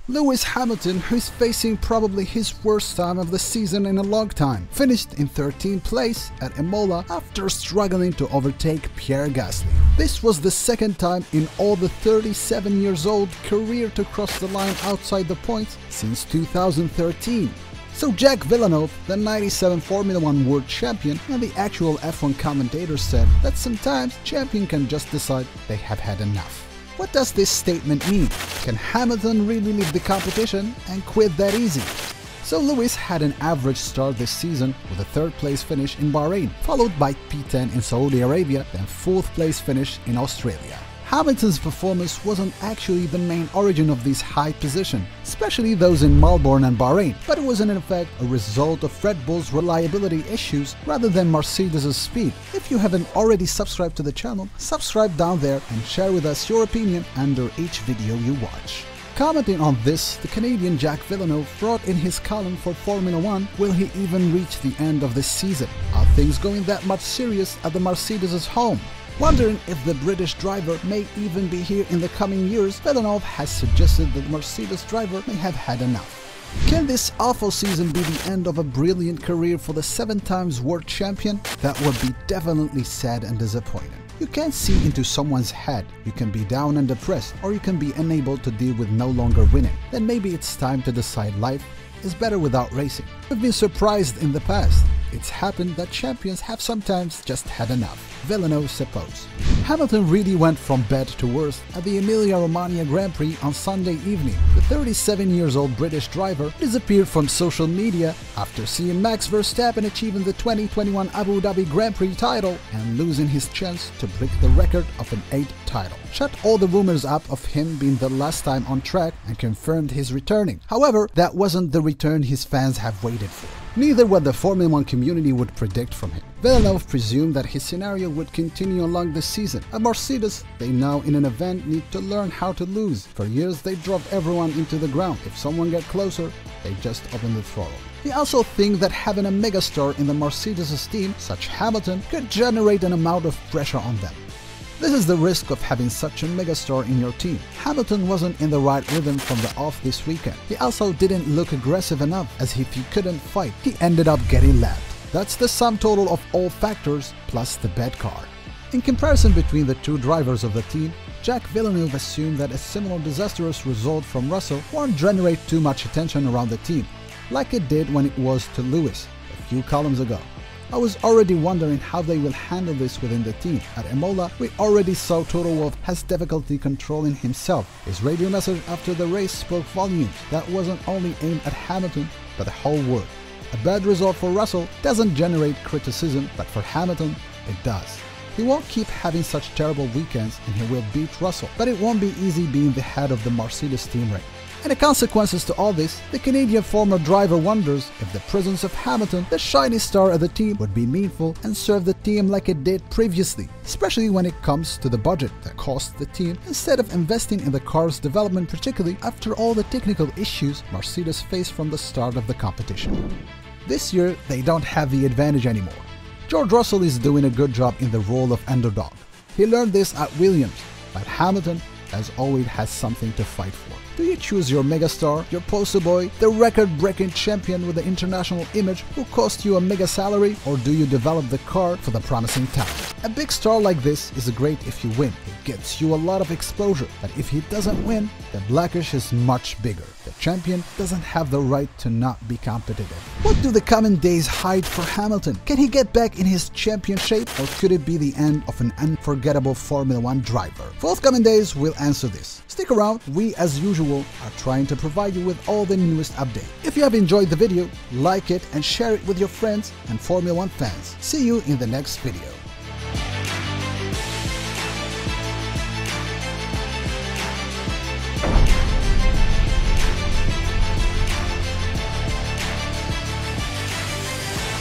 Lewis Hamilton, who is facing probably his worst time of the season in a long time, finished in 13th place at Imola after struggling to overtake Pierre Gasly. This was the second time in all the 37-year-old career to cross the line outside the points since 2013. So Jacques Villeneuve, the 97 Formula 1 world champion and the actual F1 commentator, said that sometimes champions can just decide they have had enough. What does this statement mean? Can Hamilton really leave the competition and quit that easy? So Lewis had an average start this season with a 3rd place finish in Bahrain, followed by P10 in Saudi Arabia, then 4th place finish in Australia. Hamilton's performance wasn't actually the main origin of these high positions, especially those in Melbourne and Bahrain, but it was in effect a result of Red Bull's reliability issues rather than Mercedes' speed. If you haven't already subscribed to the channel, subscribe down there and share with us your opinion under each video you watch. Commenting on this, the Canadian Jacques Villeneuve wrote in his column for Formula 1, will he even reach the end of this season? Are things going that much serious at the Mercedes' home? Wondering if the British driver may even be here in the coming years, Villeneuve has suggested that the Mercedes driver may have had enough. Can this awful season be the end of a brilliant career for the 7-time world champion? That would be definitely sad and disappointing. You can't see into someone's head. You can be down and depressed, or you can be unable to deal with no longer winning. Then maybe it's time to decide life is better without racing. We've been surprised in the past. It's happened that champions have sometimes just had enough, Villeneuve supposed. Hamilton really went from bad to worse at the Emilia-Romagna Grand Prix on Sunday evening. The 37-year-old British driver disappeared from social media after seeing Max Verstappen achieving the 2021 Abu Dhabi Grand Prix title and losing his chance to break the record of an 8th title. Shut all the rumors up of him being the last time on track and confirmed his returning. However, that wasn't the return his fans have waited for. Neither what the Formula 1 community would predict from him. Villeneuve presumed that his scenario would continue along this season. At Mercedes, they now in an event need to learn how to lose. For years they drove everyone into the ground. If someone got closer, they just opened the throttle. He also thinks that having a megastar in the Mercedes team, such Hamilton, could generate an amount of pressure on them. This is the risk of having such a megastar in your team. Hamilton wasn't in the right rhythm from the off this weekend. He also didn't look aggressive enough, as if he couldn't fight, he ended up getting lapped. That's the sum total of all factors plus the bad car. In comparison between the two drivers of the team, Jacques Villeneuve assumed that a similar disastrous result from Russell won't generate too much attention around the team, like it did when it was to Lewis a few columns ago. I was already wondering how they will handle this within the team. At Imola, we already saw Toto Wolff has difficulty controlling himself. His radio message after the race spoke volumes. That wasn't only aimed at Hamilton, but the whole world. A bad result for Russell doesn't generate criticism, but for Hamilton, it does. He won't keep having such terrible weekends and he will beat Russell, but it won't be easy being the head of the Mercedes team right. And the consequences to all this, the Canadian former driver wonders if the presence of Hamilton, the shiny star of the team, would be meaningful and serve the team like it did previously, especially when it comes to the budget that costs the team instead of investing in the car's development, particularly after all the technical issues Mercedes faced from the start of the competition. This year, they don't have the advantage anymore. George Russell is doing a good job in the role of underdog. He learned this at Williams, but Hamilton, as always, has something to fight for. Do you choose your megastar, your poster boy, the record-breaking champion with the international image who cost you a mega salary, or do you develop the car for the promising talent? A big star like this is great if you win. It gets you a lot of exposure, but if he doesn't win, the blackish is much bigger. The champion doesn't have the right to not be competitive. What do the coming days hide for Hamilton? Can he get back in his champion shape, or could it be the end of an unforgettable Formula 1 driver? Forthcoming days will answer this. Stick around, we as usual are trying to provide you with all the newest updates. If you have enjoyed the video, like it and share it with your friends and Formula 1 fans. See you in the next video.